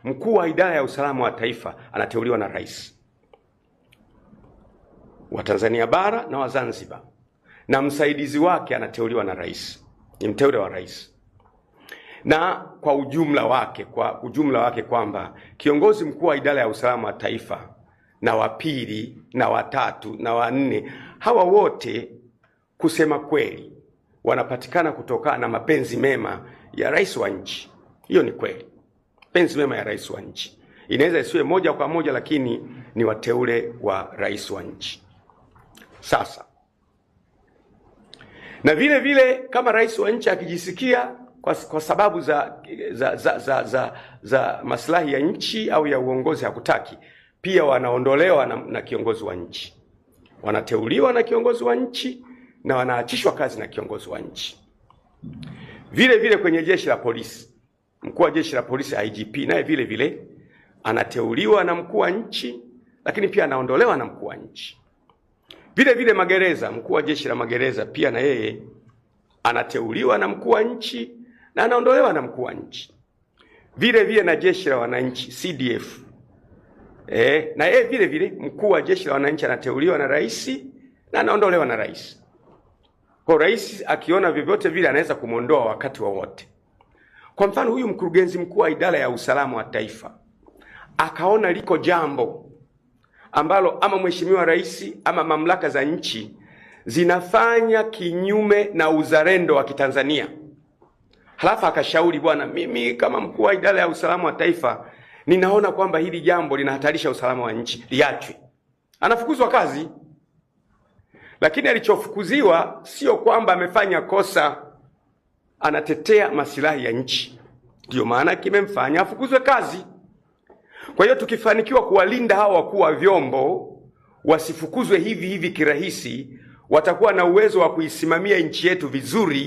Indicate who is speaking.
Speaker 1: mkuu wa idara ya usalama wa taifa anateuliwa na rais wa Tanzania bara na wa Zanzibar, na msaidizi wake anateuliwa na rais, ni mteule wa rais. Na kwa ujumla wake kwamba kiongozi mkuu wa idara ya usalama wa taifa na wa pili na watatu na wa nne, hawa wote kusema kweli wanapatikana kutokana na mapenzi mema ya rais wa nchi. Hiyo ni kweli, mapenzi mema ya rais wa nchi. Inaweza isiwe moja kwa moja, lakini ni wateule wa rais wa nchi. Sasa na vile vile kama rais wa nchi akijisikia kwa sababu za maslahi ya nchi au ya uongozi hakutaki, pia wanaondolewa na kiongozi wa nchi, wanateuliwa na kiongozi wa nchi na wanaachishwa kazi na kiongozi wa nchi. Vile vile kwenye jeshi la polisi, mkuu wa jeshi la polisi IGP naye vile vile anateuliwa na mkuu wa nchi, lakini pia anaondolewa na mkuu wa nchi. Vile vile magereza, mkuu wa jeshi la magereza pia na yeye anateuliwa na mkuu wa nchi na anaondolewa na mkuu wa nchi. Vile vile na jeshi la wananchi CDF, na yeye vile vile mkuu wa jeshi la wananchi anateuliwa na rais na anaondolewa na rais. Kwa rais akiona vyovyote vile anaweza kumuondoa wakati wowote. Kwa mfano, huyu mkurugenzi mkuu wa idara ya usalama wa taifa akaona liko jambo ambalo ama mheshimiwa rais ama mamlaka za nchi zinafanya kinyume na uzalendo wa Kitanzania, halafu akashauri, bwana, mimi kama mkuu wa idara ya usalama wa taifa ninaona kwamba hili jambo linahatarisha usalama wa nchi, liachwe. Anafukuzwa kazi. Lakini alichofukuziwa sio kwamba amefanya kosa, anatetea maslahi ya nchi, ndio maana kimemfanya afukuzwe kazi. Kwa hiyo tukifanikiwa kuwalinda hawa wakuu wa vyombo wasifukuzwe hivi hivi kirahisi, watakuwa na uwezo wa kuisimamia nchi yetu vizuri